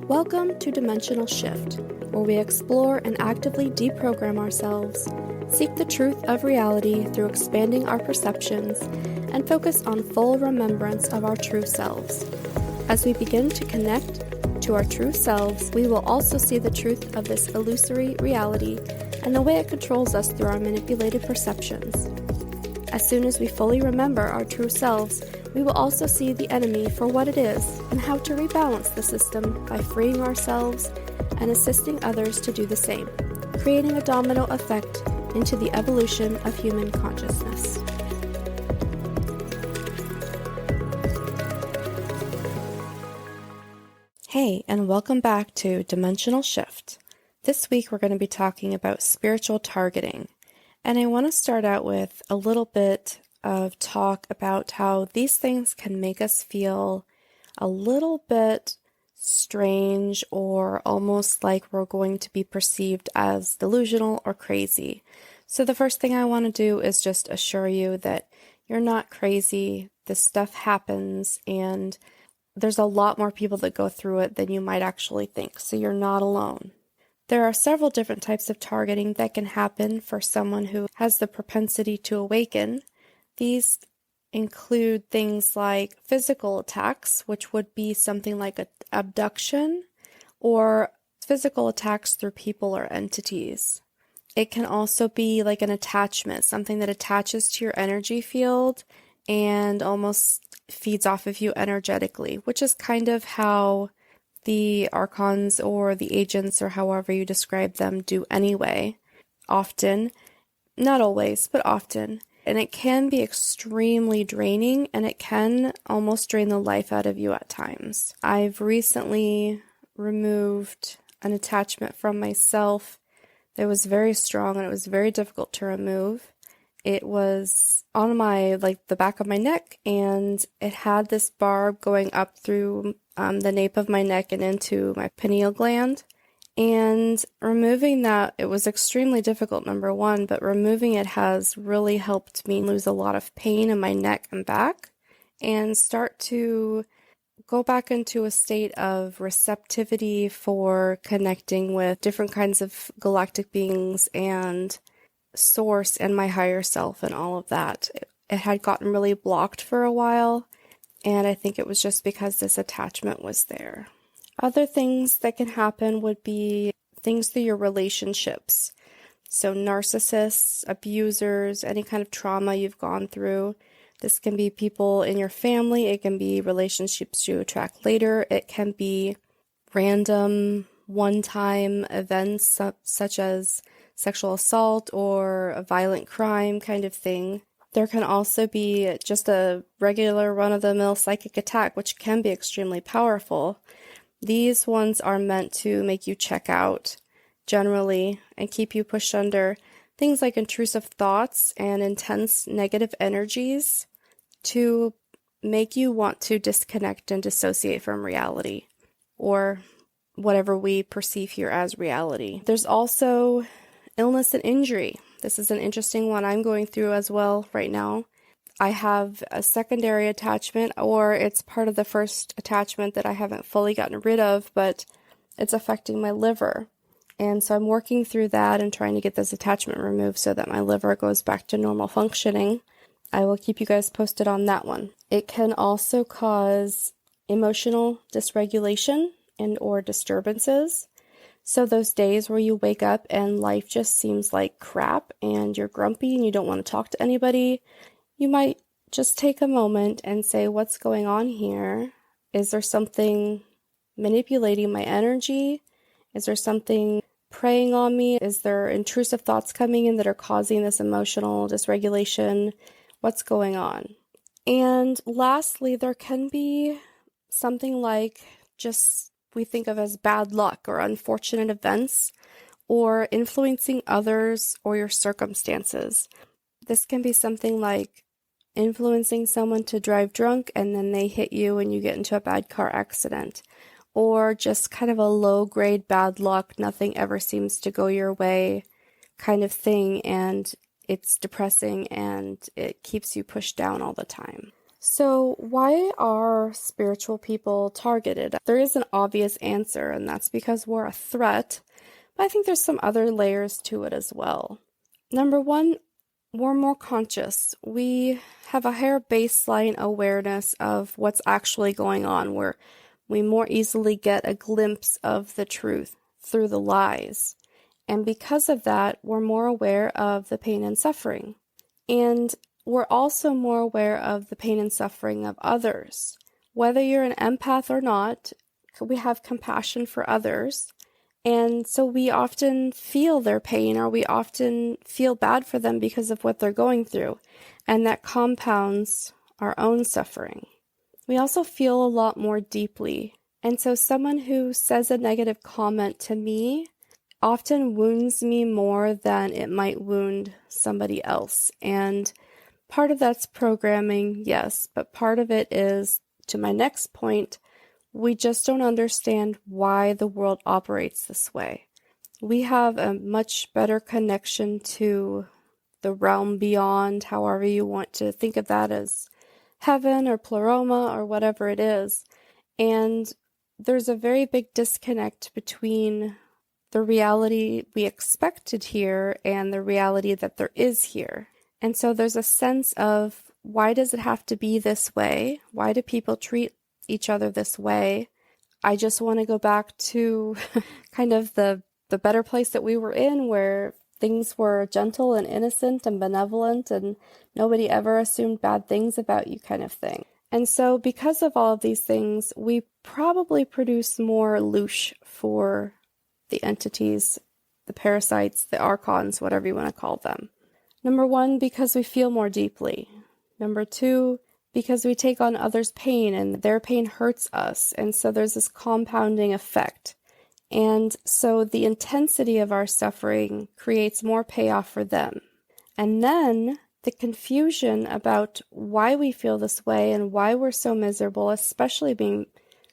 Welcome to Dimensional Shift, where we explore and actively deprogram ourselves, seek the truth of reality through expanding our perceptions, and focus on full remembrance of our true selves. As we begin to connect to our true selves, we will also see the truth of this illusory reality and the way it controls us through our manipulated perceptions. As soon as we fully remember our true selves, we will also see the enemy for what it is and how to rebalance the system by freeing ourselves and assisting others to do the same, creating a domino effect into the evolution of human consciousness. Hey, and welcome back to Dimensional Shift. This week we're going to be talking about spiritual targeting. And I want to start out with a little bit of talk about how these things can make us feel a little bit strange or almost like we're going to be perceived as delusional or crazy. So the first thing I want to do is just assure you that you're not crazy. This stuff happens, and there's a lot more people that go through it than you might actually think, so you're not alone. There are several different types of targeting that can happen for someone who has the propensity to awaken. These include things like physical attacks, which would be something like an abduction, or physical attacks through people or entities. It can also be like an attachment, something that attaches to your energy field and almost feeds off of you energetically, which is kind of how the archons or the agents, or however you describe them, do anyway. Often, not always, but often. And it can be extremely draining, and it can almost drain the life out of you at times. I've recently removed an attachment from myself that was very strong, and it was very difficult to remove. It was on the back of my neck, and it had this barb going up through the nape of my neck and into my pineal gland. And removing that, it was extremely difficult, number one, but removing it has really helped me lose a lot of pain in my neck and back and start to go back into a state of receptivity for connecting with different kinds of galactic beings and source and my higher self and all of that. It had gotten really blocked for a while, and I think it was just because this attachment was there. Other things that can happen would be things through your relationships. So narcissists, abusers, any kind of trauma you've gone through. This can be people in your family. It can be relationships you attract later. It can be random one-time events such as sexual assault or a violent crime kind of thing. There can also be just a regular run-of-the-mill psychic attack, which can be extremely powerful. These ones are meant to make you check out, generally, and keep you pushed under things like intrusive thoughts and intense negative energies to make you want to disconnect and dissociate from reality, or whatever we perceive here as reality. There's also illness and injury. This is an interesting one I'm going through as well right now. I have a secondary attachment, or it's part of the first attachment that I haven't fully gotten rid of, but it's affecting my liver. And so I'm working through that and trying to get this attachment removed so that my liver goes back to normal functioning. I will keep you guys posted on that one. It can also cause emotional dysregulation and or disturbances. So those days where you wake up and life just seems like crap and you're grumpy and you don't want to talk to anybody, you might just take a moment and say, what's going on here? Is there something manipulating my energy? Is there something preying on me? Is there intrusive thoughts coming in that are causing this emotional dysregulation? What's going on? And lastly, there can be something like just we think of as bad luck or unfortunate events or influencing others or your circumstances. This can be something like influencing someone to drive drunk and then they hit you and you get into a bad car accident, or just kind of a low-grade bad luck, nothing ever seems to go your way kind of thing, and it's depressing and it keeps you pushed down all the time. So, why are spiritual people targeted? There is an obvious answer, and that's because we're a threat, but I think there's some other layers to it as well. Number one, we're more conscious. We have a higher baseline awareness of what's actually going on, where we more easily get a glimpse of the truth through the lies. And because of that, we're more aware of the pain and suffering. And we're also more aware of the pain and suffering of others. Whether you're an empath or not, we have compassion for others. And so we often feel their pain, or we often feel bad for them because of what they're going through. And that compounds our own suffering. We also feel a lot more deeply. And so someone who says a negative comment to me often wounds me more than it might wound somebody else. And part of that's programming, yes, but part of it is, to my next point, we just don't understand why the world operates this way. We have a much better connection to the realm beyond, however you want to think of that, as heaven or pleroma or whatever it is. And there's a very big disconnect between the reality we expected here and the reality that there is here. And so there's a sense of, why does it have to be this way? Why do people treat each other this way? I just want to go back to kind of the better place that we were in, where things were gentle and innocent and benevolent and nobody ever assumed bad things about you, kind of thing. And so because of all of these things, we probably produce more louche for the entities, the parasites, the archons, whatever you want to call them. Number one, because we feel more deeply. Number two, because we take on others' pain and their pain hurts us. And so there's this compounding effect. And so the intensity of our suffering creates more payoff for them. And then the confusion about why we feel this way and why we're so miserable, especially being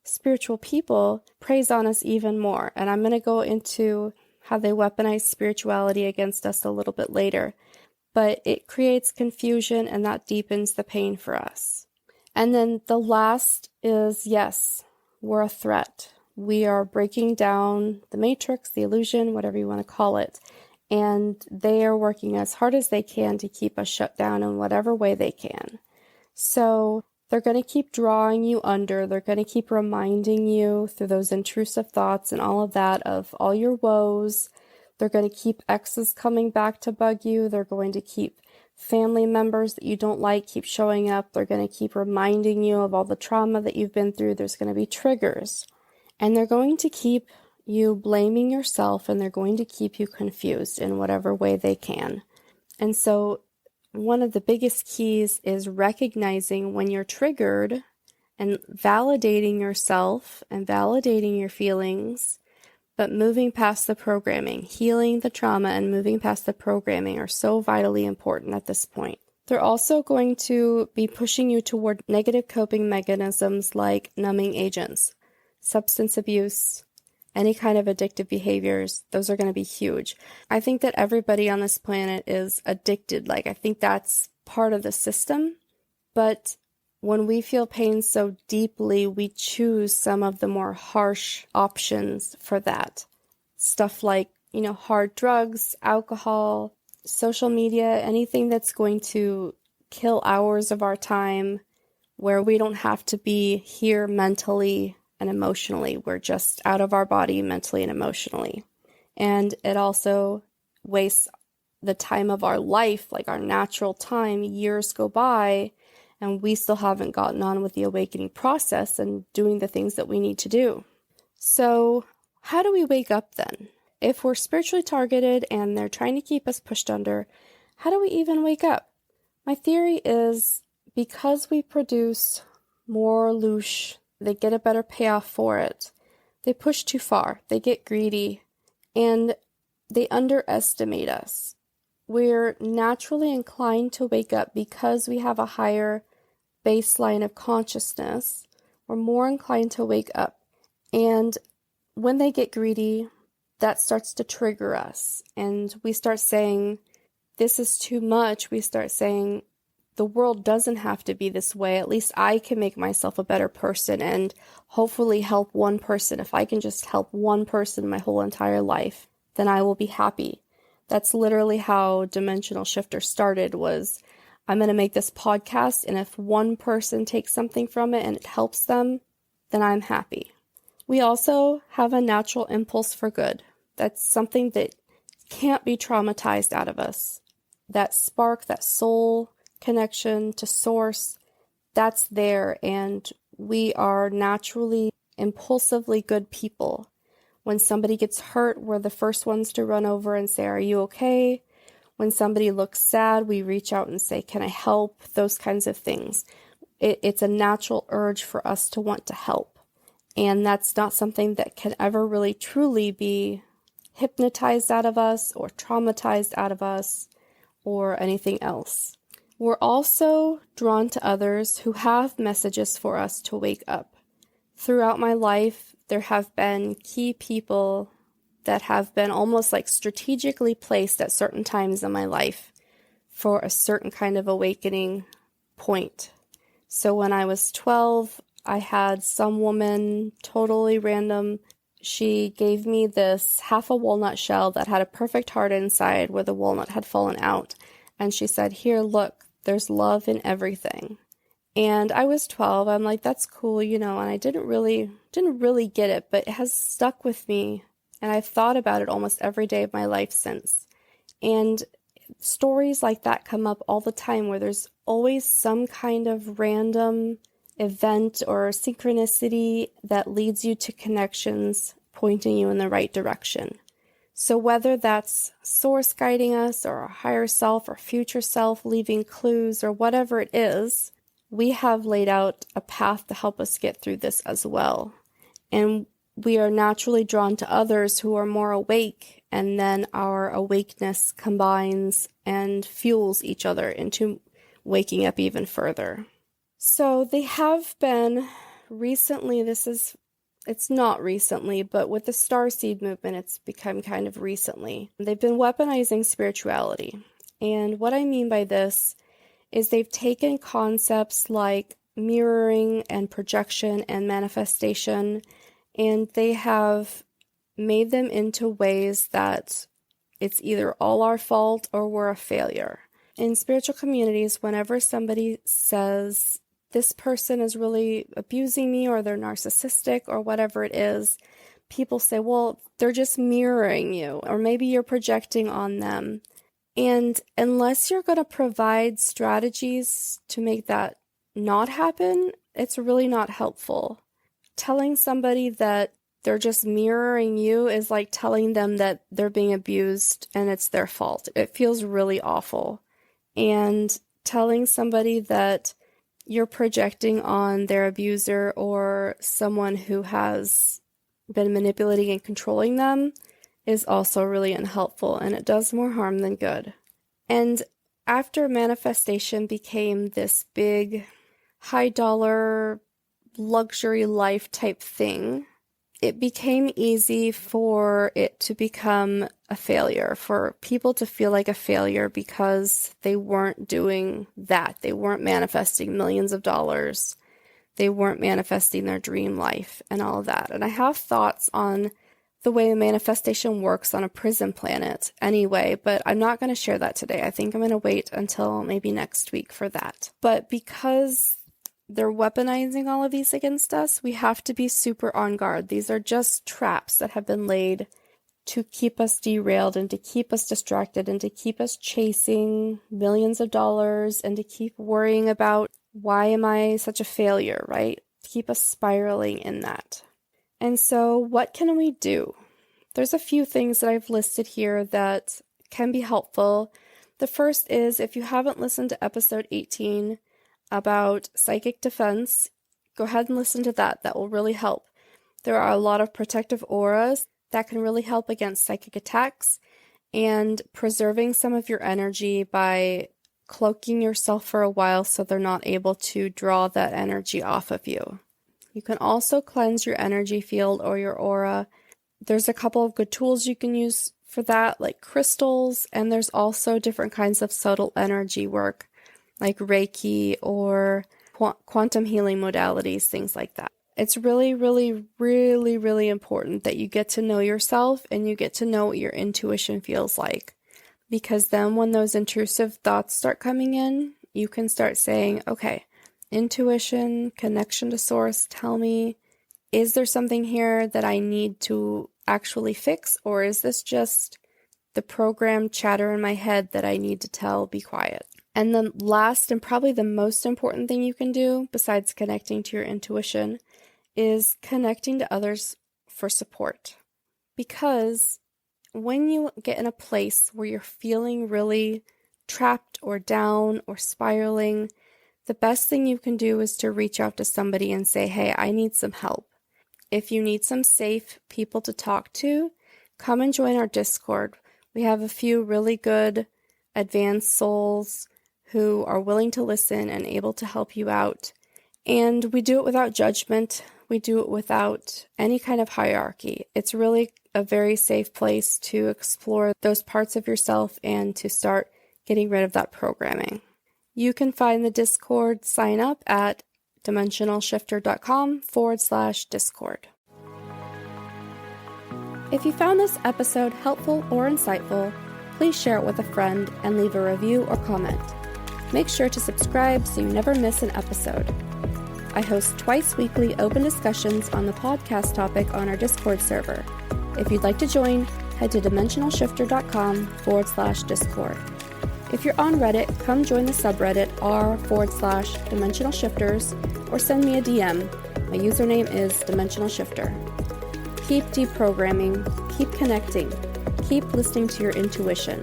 spiritual people, preys on us even more. And I'm going to go into how they weaponize spirituality against us a little bit later. But it creates confusion, and that deepens the pain for us. And then the last is, yes, we're a threat. We are breaking down the matrix, the illusion, whatever you want to call it. And they are working as hard as they can to keep us shut down in whatever way they can. So they're going to keep drawing you under. They're going to keep reminding you through those intrusive thoughts and all of that of all your woes. They're going to keep exes coming back to bug you. They're going to keep family members that you don't like keep showing up. They're going to keep reminding you of all the trauma that you've been through. There's going to be triggers. And they're going to keep you blaming yourself, and they're going to keep you confused in whatever way they can. And so one of the biggest keys is recognizing when you're triggered and validating yourself and validating your feelings, but moving past the programming. Healing the trauma and moving past the programming are so vitally important at this point. They're also going to be pushing you toward negative coping mechanisms like numbing agents, substance abuse, any kind of addictive behaviors. Those are going to be huge. I think that everybody on this planet is addicted. I think that's part of the system. But when we feel pain so deeply, we choose some of the more harsh options for that. Stuff like, hard drugs, alcohol, social media, anything that's going to kill hours of our time where we don't have to be here mentally and emotionally. We're just out of our body mentally and emotionally. And it also wastes the time of our life, like our natural time. Years go by and we still haven't gotten on with the awakening process and doing the things that we need to do. So how do we wake up then? If we're spiritually targeted and they're trying to keep us pushed under, how do we even wake up? My theory is because we produce more louche, they get a better payoff for it. They push too far. They get greedy and they underestimate us. We're naturally inclined to wake up because we have a higher baseline of consciousness. We're more inclined to wake up. And when they get greedy, that starts to trigger us. And we start saying, this is too much. We start saying, the world doesn't have to be this way. At least I can make myself a better person and hopefully help one person. If I can just help one person my whole entire life, then I will be happy. That's literally how Dimensional Shifter started, was I'm going to make this podcast, and if one person takes something from it and it helps them, then I'm happy. We also have a natural impulse for good. That's something that can't be traumatized out of us. That spark, that soul connection to source, that's there, and we are naturally, impulsively good people. When somebody gets hurt, we're the first ones to run over and say, "Are you okay?" When somebody looks sad, we reach out and say, "Can I help?" Those kinds of things. It's a natural urge for us to want to help. And that's not something that can ever really truly be hypnotized out of us or traumatized out of us or anything else. We're also drawn to others who have messages for us to wake up. Throughout my life, there have been key people that have been almost like strategically placed at certain times in my life for a certain kind of awakening point. So when I was 12, I had some woman, totally random. She gave me this half a walnut shell that had a perfect heart inside where the walnut had fallen out. And she said, "Here, look, there's love in everything." And I was 12. I'm like, that's cool, and I didn't really get it, but it has stuck with me. And I've thought about it almost every day of my life since. And stories like that come up all the time, where there's always some kind of random event or synchronicity that leads you to connections pointing you in the right direction. So whether that's source guiding us or a higher self or future self leaving clues or whatever it is, we have laid out a path to help us get through this as well. And we are naturally drawn to others who are more awake, and then our awakeness combines and fuels each other into waking up even further. So they have been recently, it's not recently, but with the starseed movement, it's become kind of recently. They've been weaponizing spirituality. And what I mean by this is they've taken concepts like mirroring and projection and manifestation, and they have made them into ways that it's either all our fault or we're a failure. In spiritual communities, whenever somebody says, "This person is really abusing me," or "they're narcissistic," or whatever it is, people say, "Well, they're just mirroring you," or maybe you're projecting on them. And unless you're going to provide strategies to make that not happen, it's really not helpful. Telling somebody that they're just mirroring you is like telling them that they're being abused and it's their fault. It feels really awful. And telling somebody that you're projecting on their abuser or someone who has been manipulating and controlling them is also really unhelpful, and it does more harm than good. And after manifestation became this big, high-dollar, luxury life type thing, it became easy for it to become a failure, for people to feel like a failure because they weren't doing that. They weren't manifesting millions of dollars. They weren't manifesting their dream life and all of that. And I have thoughts on the way manifestation works on a prison planet anyway, but I'm not going to share that today. I think I'm going to wait until maybe next week for that. But because they're weaponizing all of these against us, we have to be super on guard. These are just traps that have been laid to keep us derailed and to keep us distracted and to keep us chasing millions of dollars and to keep worrying about, why am I such a failure, right? To keep us spiraling in that. And so what can we do? There's a few things that I've listed here that can be helpful. The first is, if you haven't listened to episode 18 about psychic defense, go ahead and listen to that. That will really help. There are a lot of protective auras that can really help against psychic attacks and preserving some of your energy by cloaking yourself for a while so they're not able to draw that energy off of you. You can also cleanse your energy field or your aura. There's a couple of good tools you can use for that, like crystals, and there's also different kinds of subtle energy work like Reiki or quantum healing modalities, things like that. It's really, really, really, really important that you get to know yourself and you get to know what your intuition feels like. Because then when those intrusive thoughts start coming in, you can start saying, okay, intuition, connection to source, tell me, is there something here that I need to actually fix, or is this just the programmed chatter in my head that I need to tell be quiet? And then last and probably the most important thing you can do, besides connecting to your intuition, is connecting to others for support. Because when you get in a place where you're feeling really trapped or down or spiraling, the best thing you can do is to reach out to somebody and say, hey, I need some help. If you need some safe people to talk to, come and join our Discord. We have a few really good advanced souls who are willing to listen and able to help you out. And we do it without judgment. We do it without any kind of hierarchy. It's really a very safe place to explore those parts of yourself and to start getting rid of that programming. You can find the Discord sign up at dimensionalshifter.com/Discord. If you found this episode helpful or insightful, please share it with a friend and leave a review or comment. Make sure to subscribe so you never miss an episode. I host twice weekly open discussions on the podcast topic on our Discord server. If you'd like to join, head to dimensionalshifter.com/Discord. If you're on Reddit, come join the subreddit r/dimensional shifters or send me a DM. My username is Dimensional Shifter. Keep deprogramming, keep connecting, keep listening to your intuition.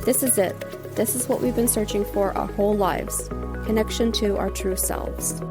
This is it. This is what we've been searching for our whole lives. Connection to our true selves.